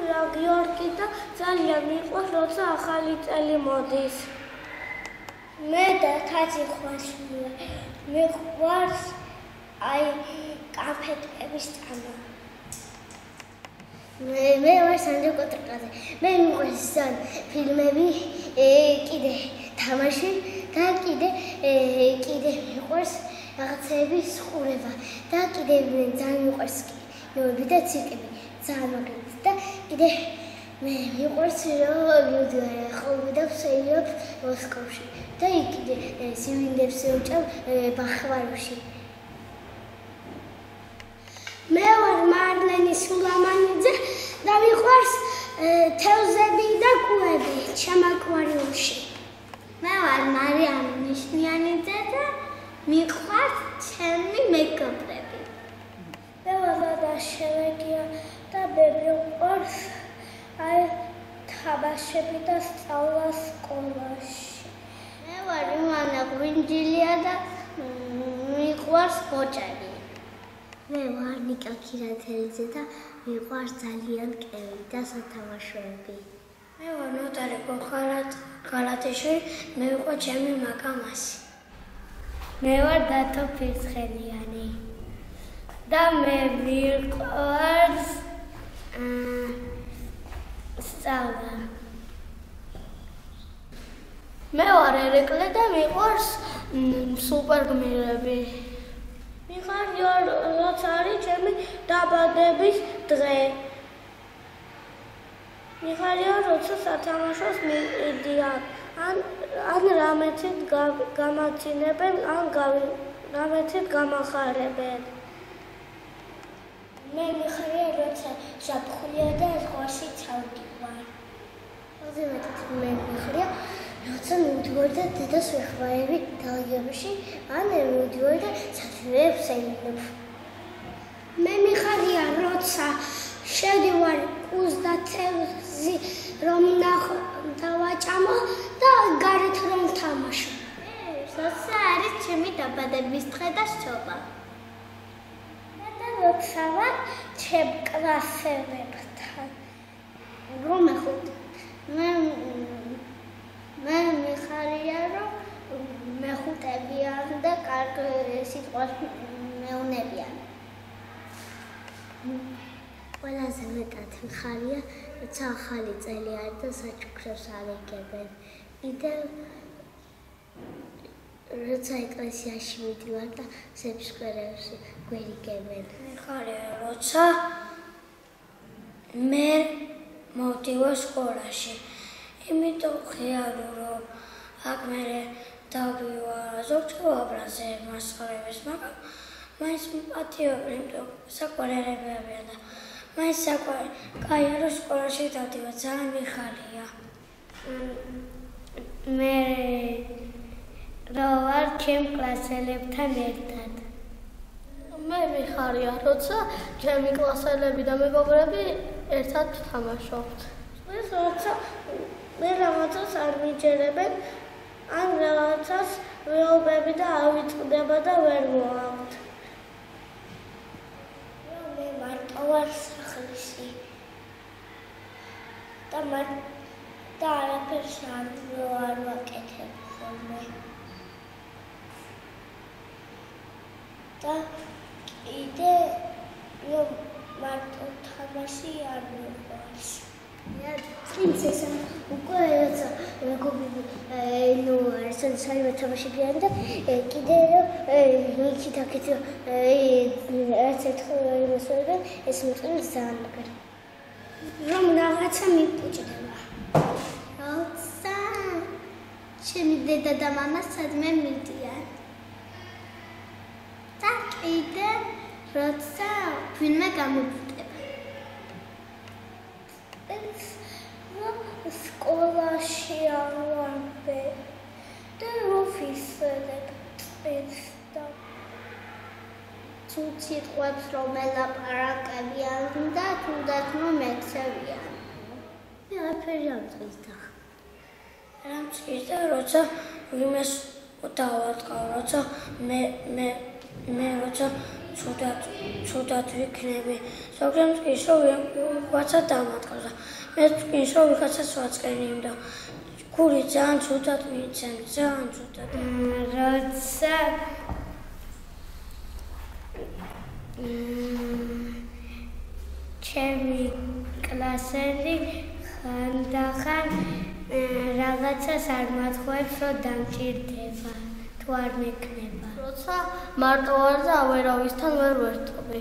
რა გიორგი და ძალიან მიყვარს როცა ახალი წელი მოდის. მე და თაცი ხვაშია. მიყვარს აი კაფეტების წანა. მე ვარ სანდრო კოტრკაძე. მე მიყვარს ძალიან ფილმები, კიდე თამაში და კიდე მიყვარს რაღაცების ყურება და კიდე ძალიან მიყვარს კინოები და ცირკები. ძალიან მაგარი და კიდე მე მიყვარს რომ ხოლმე და ვსეირებ მოსკოვში და კიდე სიუინდებს ვუჭამ ბახმაროში. მე ვარ მარლენი სულამანიძე და მიყვარს თევზები და კუები ჩემ აკვარიუმში. მე ვარ მარიამ ნიშნიანიძე და მიყვარს ჩემი მეგობრები. მე ვარ და შევეგია და მეყვარს აი თამაშები და სწავლა სკოლაში. მე ვარ ივანა ღვინჯილია და მიყვარს ბოჭები. მე ვარ ნიკა ქირათელიძე და მიყვარს ძალიან კევი და სათამაშოები. მე ვარ ნოტარი გალათეშვილი, მე ვიყო ჩემი მაკამასი. მე ვარ დათო ფირცხელიანი და მე მიყვარს სწავლა. მე ვარ ერეკლე და მიყვარს სუპერგმირები. მიხარია როცა არის ჩემი დაბადების დღე. მიხარია როცა სათამაშოს მიდიან ან რამეთით გამაცინებენ ან რამეთით გამახარებენ. მე მიხარია როცა ზაფხულია და ზღვაში ჩავდივარ. მე მიხარია როცა მივდივარ და დედას ვეხმარები დალგებაში ან მივდივარ და სათვიებს ეილებ. მე მიხარია როცა შევდივარ კუს და თევზი რომ დავაჭამო და გარეთ რომ თამაშო. როცა არის ჩემი დაბადების დღე და სჯობა. მე და როცა ვარ ჩემ კლასელებთან რომ ეხოთ მე მიხარია რომ მეხუტებიან და კარგ სიტყვას მეუნებიან. ყველაზე მეტად მიხარია როცა ახალი წელი არის და საჩუქრებს არიგებენ. კიდევ როცა ეკლესიაში მიდივარ და სეფსკვერებს გვერიგებენ. მიხარია როცა მე მოვდივარ სკოლაში. იმიტომ ხიალო რომ აქ მე დავივარ ზოგჯერ მასწავლებლის, მაგრამ მაინც პატიორი, იმიტომ საყვარლებია და მაინც კაია რომ სკოლაში დავდივარ, ძალიან მიხარია. მე რო ვარ ჩემ კლასელებთან ერთად. მე მიხარია, როცა ჩემი კლასელები და მეგობრები ერთად ვთამაშობთ. მე რაღაცას არ მიჯერებენ, ან რაღაცას ვეუბები და ავიწყდება და ვერ მოაქვთ. მე მარტო ვარ სახლში და არაფერს არ ვაკეთებ ხოლმე. და კიდე რომ მარტო თამაში არ მიყვარს. პრინცესა უკვე როცა მეგობრები საერთოდ თამაშებიან და კიდე რომ იქით-აქეთ რაც ერთხელ იმას ვერებენ, ეს მოწყენ ძალიან მაგარი. რომ რაღაცა მიპუჭდება. როცა ჩემი დედა და მამა სადმე მიდიან. და კიდე როცა ფილმი გამოვიდება. სკოლაში ავარბე და ოფისელებ წესდა. თუ სიტყვებს რომ ელაპარაკებიან და თუნდაც რომ ექცევიან. მე არაფერი არ მწყისდა. არ მწყისდა, როცა ვიმეს დავარტყავ, როცა მე როცა ცუდად ვიქნები. ზოგჯერ მტკიცს რომ ვიღაცა დამატყავს და მე მტკიცს რომ ვიღაცას ვაწყენიმ და გული ძალიან ცუდად მიცემს, ძალიან ცუდად. როცა ჩემი კლასელი ხანდახან რაღაცას არ მათხოვებს, რომ დამჭირდება, თუ არ მექნება. როცა მარტო ვარ და ავერავისთან ვერ ვერთობი.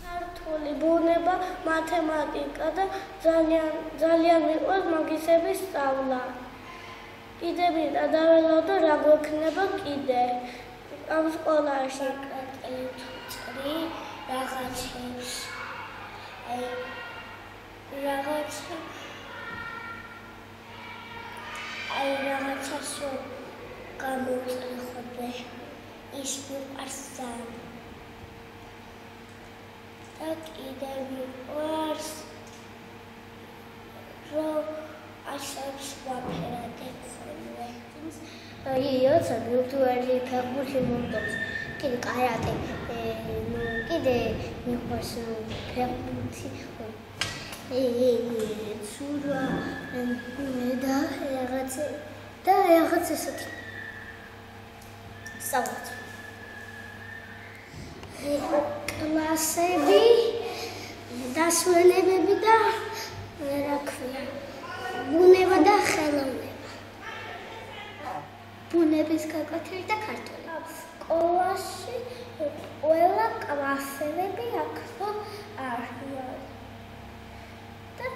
ქართული ბუნება, მათემატიკა და ძალიან მიყვარს მაგისების სწავლა. კიდე მინდა დაველოდო რა გვექნება კიდე. ამ სკოლაში წრი რაღაცებს. რაღაცას გამოვწერხოდე ის მიყვარს ძალიან. და კიდე მიყვარს რომ ასებს ვაფერადებ ხოლმე. როცა ვირტუალური ფეხბურთი მომწონს, კიდე კარატე, კიდე მიყვარს ფეხბურთი. ცურვა და რაღაც ესეთი. სწავლობ. კლასები, დასვენებები და რა ქვია, ბუნება და ხელოვნება. ბუნების გაკვეთილი და ქართული. სკოლაში ყველა კლასელები აქო არიან. და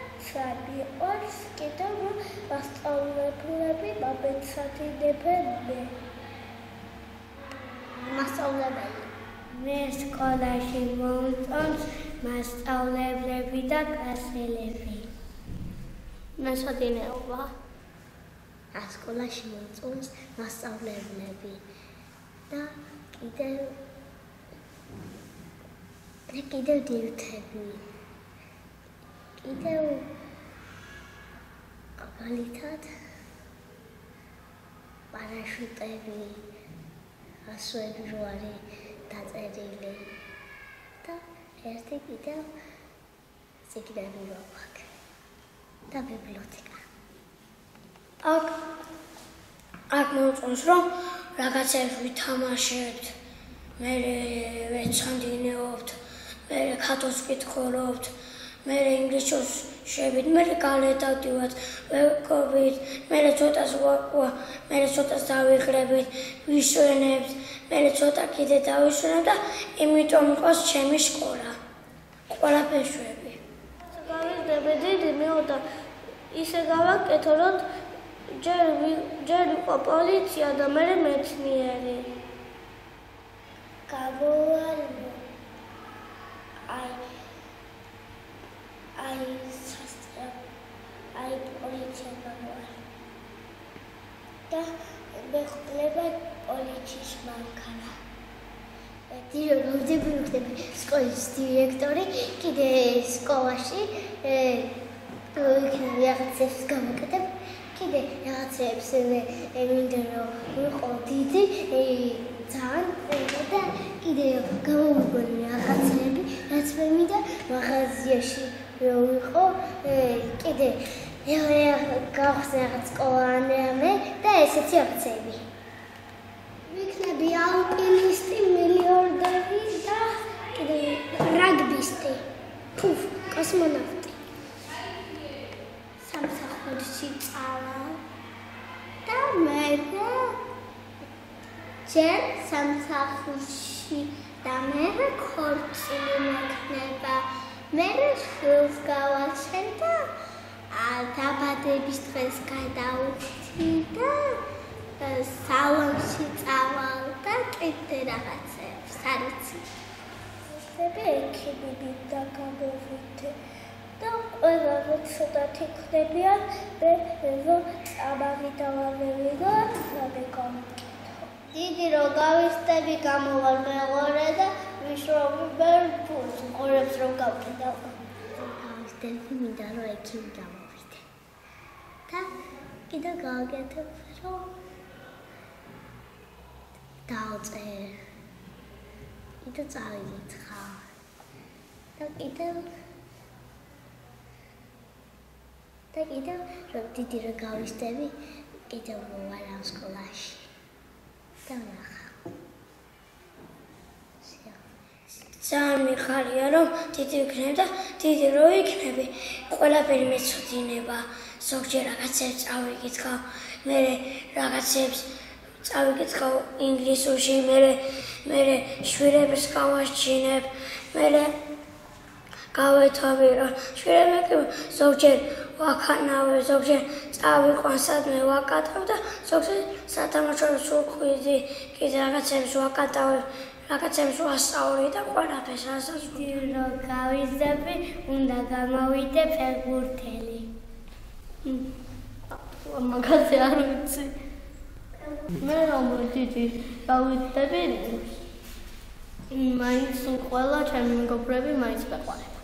მიყვარს კიდევ რომ მასწავლებლები მაბეცადინებენ. მასწავლებელი. მე სკოლაში მომწონს მასწავლებლები და კლასელები. მესადინეობა. სკოლაში მომწონს მასწავლებლები და კიდევ დირთები. კიდევ მაგალითად პარაშუტები, ასოები რო არის დაწერილი და ერთი კიდევ წიგნები რო აქვს და ბიბლიოთეკა. აქ მომწონს რომ რაღაცებს ვითამაშებთ, მე ვეცადინეობთ, მე ქართულს ვკითხულობთ, მე ინგლისურს შევით, მე გალედავდივართ, ვეკობით, მე ცოტას ვაკვა, მე ცოტას დავიღრებით, ვისვენებთ, მე ცოტა კიდე დავისვენებ და იმიტომ მყავს ჩემი სკოლა. ყველაფერს შვები. გავიზრდები დიდი მეოდა ისე გავაკეთო, რომ ჯერ იყო პოლიცია და მე მეცნიერი. Gavovalmo. Ai poliția gavoval. Da, bexleba polițis mankara. Directivi სკოლის დირექტორი კიდე სკოლაში რაღაცებს გამოკეთებ. კიდე რაღაცებს მინდა რომ ვიყო დიდი ძალიან და კიდე გამოვიგონი რაღაცები, რაც მე მინდა მაღაზიაში რომ ვიყო, კიდე გავხსნა რაღაც სკოლანერამე და ესეთი აქციები. ვიქნები ალპინისტი, მილიარდერი და კიდე რაგბისტი, კოსმონავტი. სამსახურში წავალ და მე ჯერ სამსახურში და მე ქორწილი მექნება. მე შვილს გავაჩენ და დაბადების დღეს გადავწი და სალონში წავალ და კიდე რაღაცებს არ ვიცი. ექიმები და გამოვიდე და ყველა ცოტათი ხდებიან, მე წამაღი დავავევიდო და მეკამკითხო. დიდი რო გავისტები გამოვალ მეორე და ვიშრობი ვერ ფულს ყურებს რომ გავკიდავ. გავისტები მინდა რომ ექიმი გამოვიდე. და კიდე გავაკეთებ რომ დავწერ კიდევ წავიკითხავ. და კიდევ რომ დიდი რა გავისტები, კიდევ მოვარ სკოლაში. და ნახავ. ძალიან მიხარია რომ დიდი ვიქნები და დიდი რო ვიქნები, ყველაფერი მეცოდინება. ზოგჯერ რაღაცებს წავიკითხავ, მე რაღაცებს წავიკითხავ ინგლისურში, მე შვილებს გავასჩინებ, მე გავეთვალე, შვილები ზოგჯერ ვაქანავებ, ზოგჯერ წავიყვან სადმე ვაკატავ და ზოგჯერ სათამაშო სურკვიძი, კიდე რაღაცებს ვაკატავებ, რაღაცებს ვასწავლი და ყველაფერს რასაც რო გავიზრდები, უნდა გამოვიდე ფეხბურთელი. მაგაზე არ ვიცი. მე რომ დიდი გავიზრდები, მაინც ყველა ჩემი მეგობრები მაინც მეყვარება.